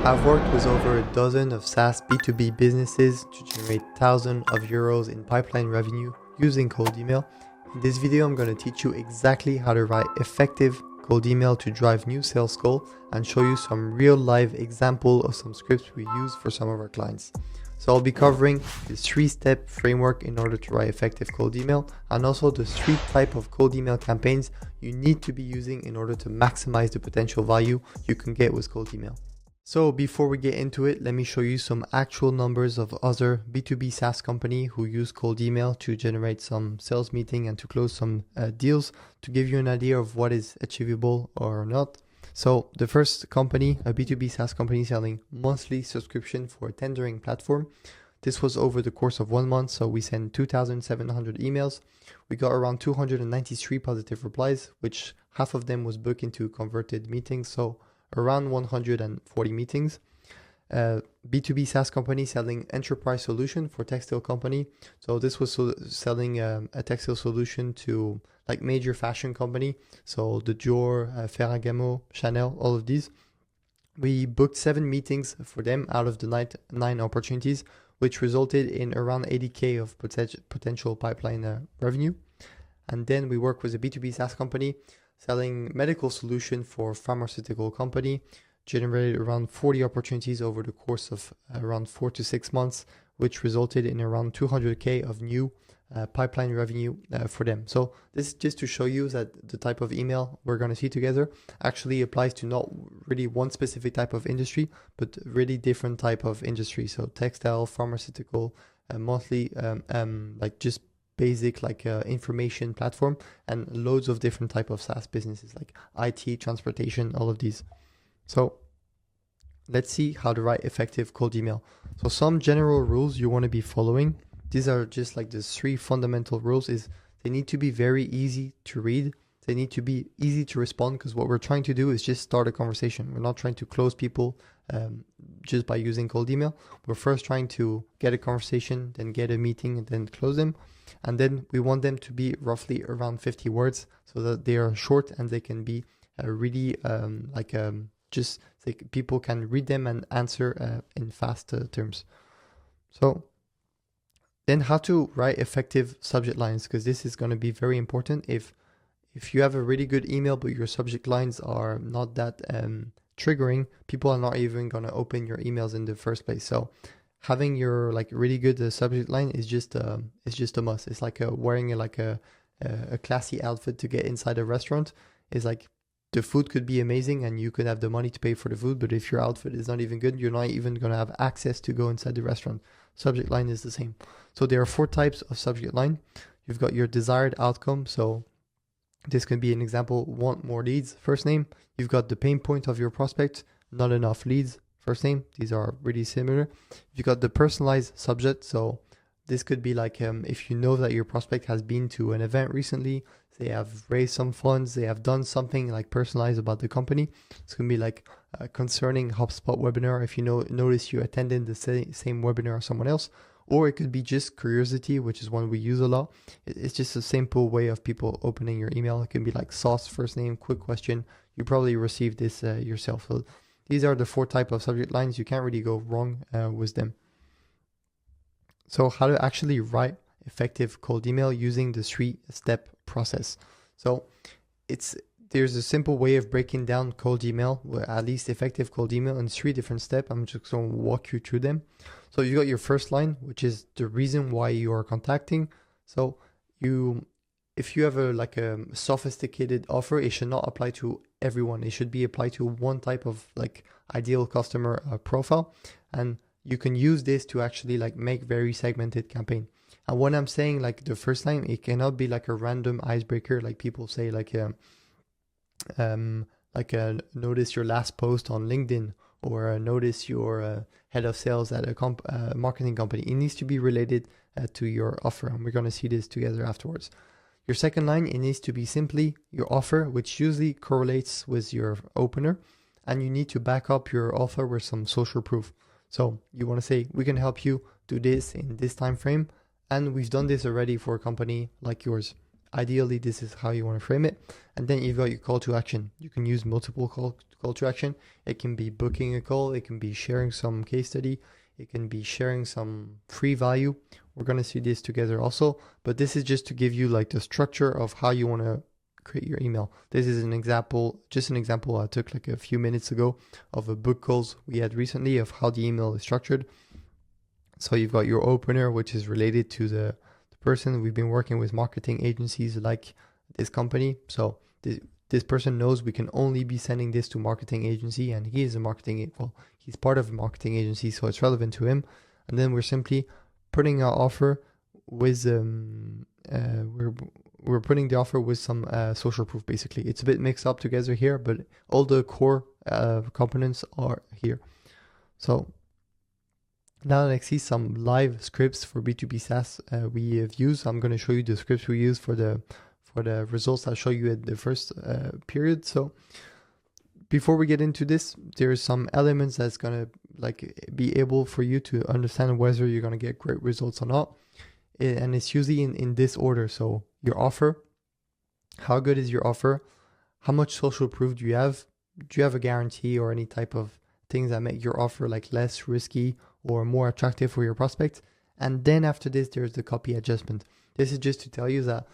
I've worked with over a dozen of SaaS B2B businesses to generate thousands of euros in pipeline revenue using cold email. In this video, I'm going to teach you exactly how to write effective cold email to drive new sales call and show you some real live example of some scripts we use for some of our clients. So I'll be covering the 3-step framework in order to write effective cold email, and also the 3 type of cold email campaigns you need to be using in order to maximize the potential value you can get with cold email. So before we get into it, let me show you some actual numbers of other B2B SaaS company who use cold email to generate some sales meeting and to close some deals, to give you an idea of what is achievable or not. So the first company, a B2B SaaS company selling monthly subscription for a tendering platform. This was over the course of 1 month. So we sent 2,700 emails. We got around 293 positive replies, which half of them was booked into converted meetings. So around 140 meetings. B2B SaaS company selling enterprise solution for textile company. So this was selling a textile solution to like major fashion company. So the Dior, Ferragamo, Chanel, all of these. We booked 7 meetings for them out of the 9 opportunities, which resulted in around 80K of potential pipeline revenue. And then we work with a B2B SaaS company selling medical solution for pharmaceutical company, generated around 40 opportunities over the course of around 4 to 6 months, which resulted in around 200K of new pipeline revenue for them. So this is just to show you that the type of email we're going to see together actually applies to not really one specific type of industry, but really different type of industry. So textile, pharmaceutical, monthly, like just basic like information platform, and loads of different type of SaaS businesses like IT, transportation, all of these. So let's see how to write effective cold email. So some general rules you want to be following. These are just like the 3 fundamental rules. Is they need to be very easy to read. They need to be easy to respond, because what we're trying to do is just start a conversation. We're not trying to close people just by using cold email. We're first trying to get a conversation, then get a meeting, and then close them. And then we want them to be roughly around 50 words so that they are short and they can be really people can read them and answer in fast terms. So then how to write effective subject lines, because this is going to be very important. If you have a really good email but your subject lines are not that triggering, people are not even going to open your emails in the first place. So having your like really good subject line is just a must. It's like wearing a classy outfit to get inside a restaurant. It's like the food could be amazing and you could have the money to pay for the food, but if your outfit is not even good, you're not even going to have access to go inside the restaurant. Subject line is the same. So there are 4 types of subject line. You've got your desired outcome. So this can be an example: want more leads, first name. You've got the pain point of your prospect: not enough leads, first name. These are really similar. You got the personalized subject. So this could be like if you know that your prospect has been to an event recently, they have raised some funds, they have done something like personalized about the company. It's going to be like concerning HubSpot webinar if you notice you attended the same webinar as someone else. Or it could be just curiosity, which is one we use a lot. It's just a simple way of people opening your email. It can be like sauce, first name, quick question. You probably received this yourself. So these are the 4 types of subject lines. You can't really go wrong with them. So how to actually write effective cold email using the 3-step process. So there's a simple way of breaking down cold email, at least effective cold email, in 3 different steps. I'm just going to walk you through them. So you got your first line, which is the reason why you are contacting. So if you have a sophisticated offer, it should not apply to everyone. It should be applied to one type of like ideal customer profile, and you can use this to actually like make very segmented campaign. And when I'm saying like the first line, it cannot be like a random icebreaker, like people say notice your last post on LinkedIn, or notice your head of sales at a marketing company. It needs to be related to your offer, and we're going to see this together afterwards. Your second line, it needs to be simply your offer, which usually correlates with your opener, and you need to back up your offer with some social proof. So you want to say, we can help you do this in this time frame, and we've done this already for a company like yours. Ideally, this is how you want to frame it. And then you've got your call to action. You can use multiple call to action. It can be booking a call. It can be sharing some case study. It can be sharing some free value. We're going to see this together also, but this is just to give you like the structure of how you want to create your email. This is an example, just an example I took like a few minutes ago of a book calls we had recently of how the email is structured. So you've got your opener, which is related to the person. We've been working with marketing agencies like this company. So this person knows we can only be sending this to marketing agency, and he is a marketing, well, he's part of a marketing agency, so it's relevant to him. And then we're simply putting our offer with, we're putting the offer with some social proof, basically. It's a bit mixed up together here, but all the core components are here. So now let's see some live scripts for B2B SaaS we have used. I'm going to show you the scripts we use for the results I'll show you at the first period. So before we get into this, there's some elements that's going to like be able for you to understand whether you're going to get great results or not. And it's usually in this order. So your offer, how good is your offer? How much social proof do you have? Do you have a guarantee or any type of things that make your offer like less risky or more attractive for your prospect? And then after this, there's the copy adjustment. This is just to tell you that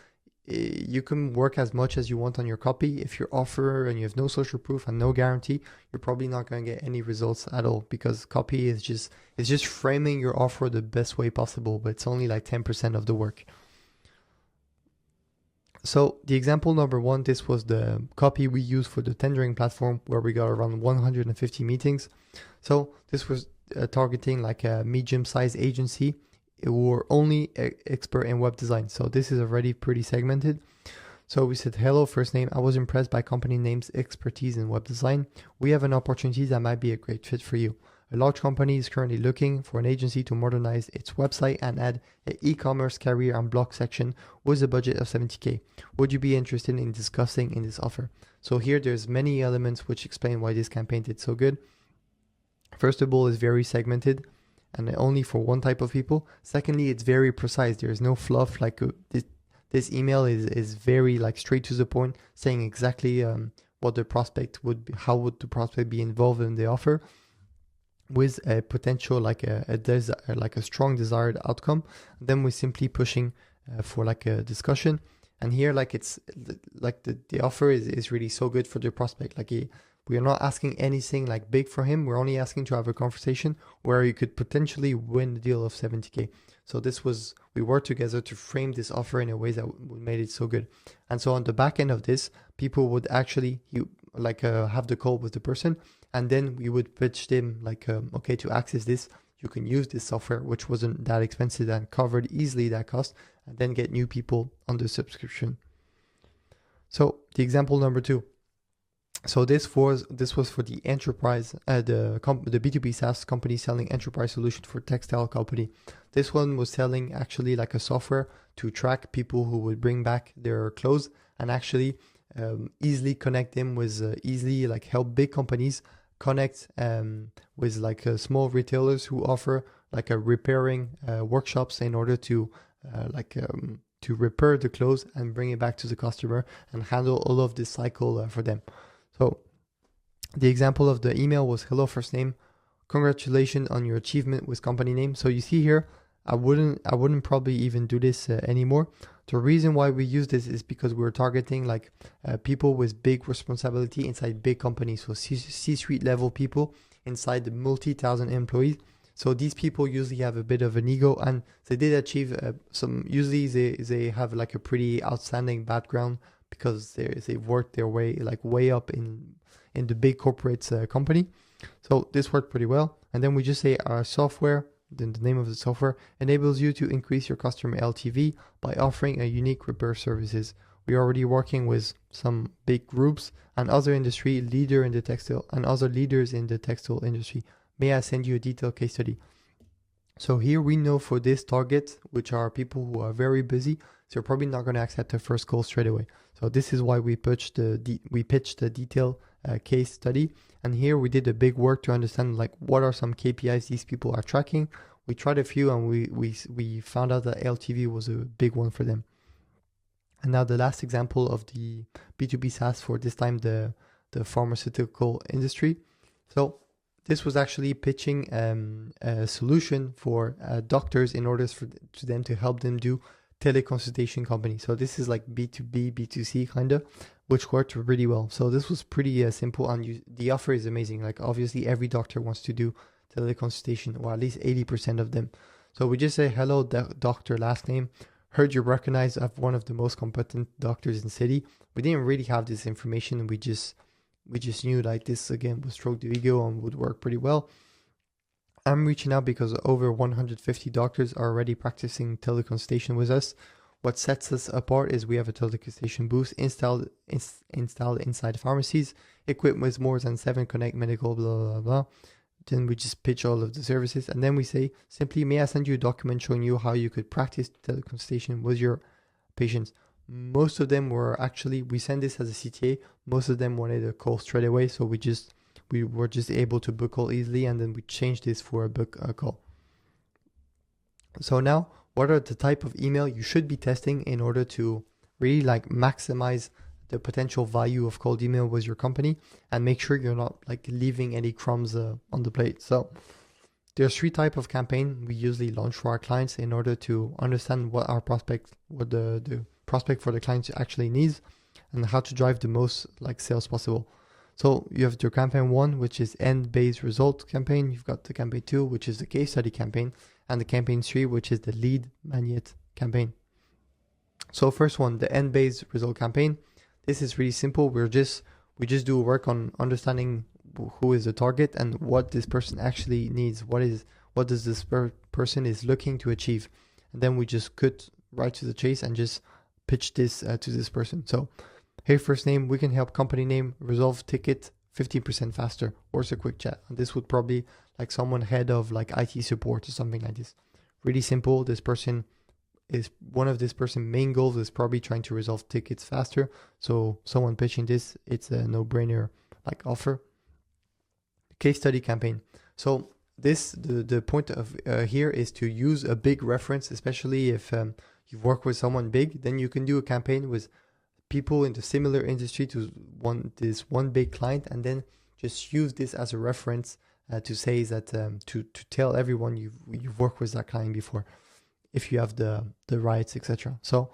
you can work as much as you want on your copy. If your offer and you have no social proof and no guarantee, you're probably not going to get any results at all, because copy is just framing your offer the best way possible, but it's only like 10% of the work. So the example number one, this was the copy we used for the tendering platform, where we got around 150 meetings. So this was targeting like a medium-sized agency who were only expert in web design. So this is already pretty segmented. So we said, hello, first name. I was impressed by company name's expertise in web design. We have an opportunity that might be a great fit for you. A large company is currently looking for an agency to modernize its website and add an e-commerce career and blog section with a budget of 70K. Would you be interested in discussing in this offer? So here there's many elements which explain why this campaign did so good. First of all, it's very segmented and only for one type of people. Secondly, it's very precise. There's no fluff. Like this email is very like straight to the point, saying exactly what the prospect would be, how would the prospect be involved in the offer, with a potential like a strong desired outcome. And then we're simply pushing for like a discussion. And here, like it's like the offer is really so good for the prospect. Like we are not asking anything like big for him. We're only asking to have a conversation where you could potentially win the deal of 70K. So we worked together to frame this offer in a way that made it so good. And so on the back end of this, people would actually have the call with the person, and then we would pitch them like, okay, to access this, you can use this software, which wasn't that expensive and covered easily that cost, and then get new people on the subscription. So the example number two. So this was for the enterprise, the B2B SaaS company selling enterprise solution for textile company. This one was selling actually like a software to track people who would bring back their clothes and actually easily connect them with easily like help big companies connect with like small retailers who offer like a repairing workshops in order to repair the clothes and bring it back to the customer and handle all of this cycle for them. So the example of the email was, hello, first name, congratulations on your achievement with company name. So you see here, I wouldn't probably even do this anymore. The reason why we use this is because we're targeting like people with big responsibility inside big companies. So C-suite level people inside the multi-thousand employees. So these people usually have a bit of an ego, and they did achieve usually they have like a pretty outstanding background, because they've worked their way like way up in the big corporate company. So this worked pretty well. And then we just say our software, then the name of the software, enables you to increase your customer LTV by offering a unique repair services. We're already working with some big groups and other industry leader in the textile and other leaders in the textile industry. May I send you a detailed case study? So here we know for this target, which are people who are very busy, so you're probably not going to accept the first call straight away. So this is why we pitched the detailed case study. And here we did a big work to understand like what are some KPIs these people are tracking. We tried a few, and we found out that LTV was a big one for them. And now the last example of the B2B SaaS, for this time the pharmaceutical industry. So this was actually pitching a solution for doctors in order to them to help them do teleconsultation company. So this is like B2B, B2C kind of, which worked really well. So this was pretty simple, and the offer is amazing. Like obviously every doctor wants to do teleconsultation, or at least 80% of them. So we just say, hello, doctor, last name. Heard you're recognized as one of the most competent doctors in the city. We didn't really have this information. We just knew like this again would stroke the ego and would work pretty well. I'm reaching out because over 150 doctors are already practicing teleconsultation with us. What sets us apart is we have a teleconsultation booth installed inside pharmacies, equipped with more than 7 Connect Medical, blah, blah, blah. Then we just pitch all of the services, and then we say, simply, may I send you a document showing you how you could practice teleconsultation with your patients? Most of them were actually, we send this as a CTA, most of them wanted a call straight away, so we were just able to book call easily, and then we changed this for a call. So now, what are the type of email you should be testing in order to really like maximize the potential value of cold email with your company, and make sure you're not like leaving any crumbs on the plate? So there's 3 types of campaign we usually launch for our clients in order to understand what the prospect for the client actually needs, and how to drive the most like sales possible. So you have your campaign 1, which is end-based result campaign. You've got the campaign 2, which is the case study campaign, and the campaign 3, which is the lead magnet campaign. So first one, the end-based result campaign. This is really simple. We just do work on understanding who is the target and what this person actually needs. What does this person is looking to achieve, and then we just cut right to the chase and just pitch this to this person. So, hey, first name, we can help company name resolve ticket 15% faster, or it's a quick chat. And this would probably like someone head of like IT support or something like this. Really simple. This person is one of this person's main goals is probably trying to resolve tickets faster. So someone pitching this, it's a no-brainer like offer. Case study campaign. So the point of here is to use a big reference, especially if you've worked with someone big. Then you can do a campaign with people in the similar industry to this one big client, and then just use this as a reference to say that to tell everyone you've worked with that client before, if you have the rights, etc. So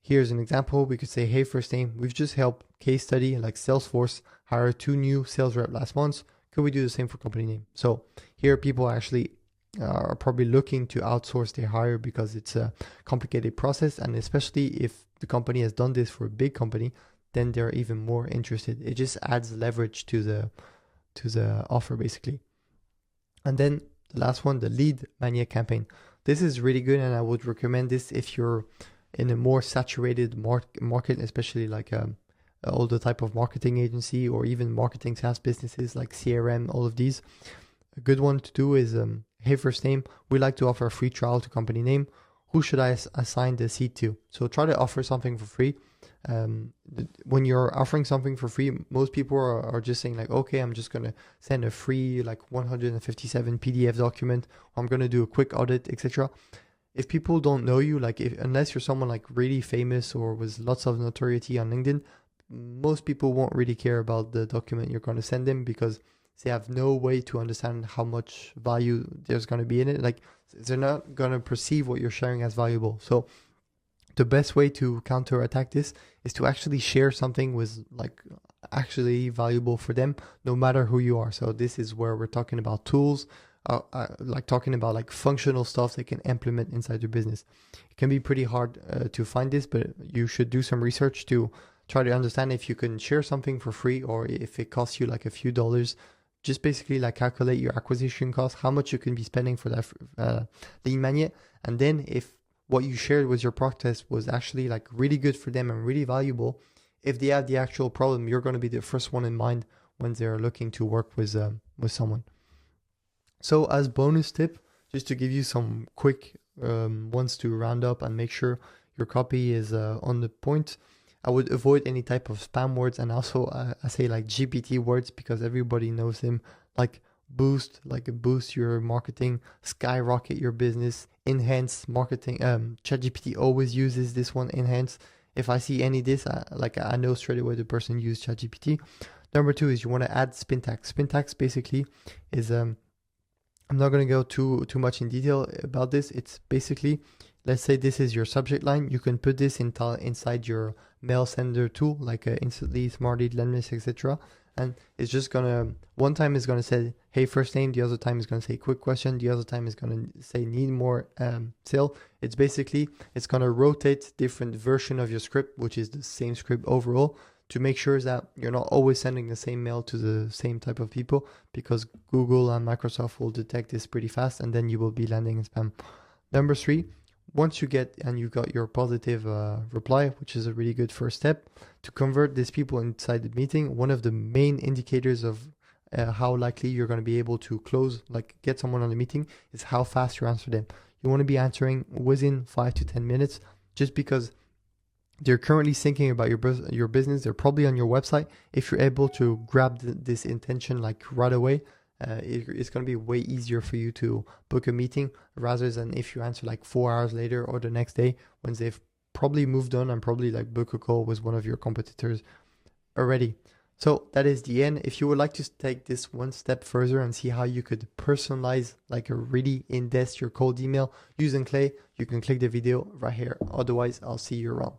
here's an example. We could say, hey, first name, we've just helped case study like Salesforce hire 2 new sales reps last month. Could we do the same for company name? So here people actually are probably looking to outsource their hire because it's a complicated process, and especially if the company has done this for a big company, then they're even more interested. It just adds leverage to the offer basically. And then the last one, the lead mania campaign. This is really good, and I would recommend this if you're in a more saturated market, especially like all the type of marketing agency or even marketing SaaS businesses like CRM, all of these. A good one to do is, hey, first name, we like to offer a free trial to company name. Who should I assign the seat to? So try to offer something for free. When you're offering something for free, most people are just saying like, okay, I'm just going to send a free like 157 PDF document. I'm going to do a quick audit, etc. If people don't know you, like unless you're someone like really famous or with lots of notoriety on LinkedIn, most people won't really care about the document you're going to send them, because they have no way to understand how much value there's going to be in it. Like they're not going to perceive what you're sharing as valuable. So the best way to counterattack this is to actually share something with like actually valuable for them, no matter who you are. So this is where we're talking about tools, like talking about like functional stuff they can implement inside their business. It can be pretty hard to find this, but you should do some research to try to understand if you can share something for free or if it costs you like a few dollars. Just basically like calculate your acquisition cost, how much you can be spending for that lead magnet. And then if what you shared with your prospects was actually like really good for them and really valuable, if they have the actual problem, you're going to be the first one in mind when they're looking to work with someone. So as bonus tip, just to give you some quick ones to round up and make sure your copy is on the point, I would avoid any type of spam words, and also I say like GPT words because everybody knows them, like boost your marketing, skyrocket your business, enhance marketing. ChatGPT always uses this one, enhance. if I see any this, I know straight away the person used ChatGPT. Number 2 is you want to add spin tags. Spin tags basically is, I'm not going to go too much in detail about this. It's basically, let's say this is your subject line. You can put this inside your mail sender tool, like Instantly, Smartly, Lemlist, etc. And it's just gonna, one time is gonna say, hey, first name. The other time is gonna say quick question. The other time is gonna say need more sale. It's basically, it's gonna rotate different version of your script, which is the same script overall, to make sure that you're not always sending the same mail to the same type of people, because Google and Microsoft will detect this pretty fast, and then you will be landing in spam. Number 3, once you got your positive reply, which is a really good first step to convert these people inside the meeting. One of the main indicators of how likely you're going to be able to close, like get someone on the meeting, is how fast you answer them. You want to be answering within 5 to 10 minutes, just because they're currently thinking about your business. They're probably on your website. If you're able to grab this intention like right away, it's going to be way easier for you to book a meeting, rather than if you answer like 4 hours later or the next day, when they've probably moved on and probably like book a call with one of your competitors already. So that is the end. If you would like to take this one step further and see how you could personalize like a really in-depth your cold email using Clay, you can click the video right here. Otherwise, I'll see you around.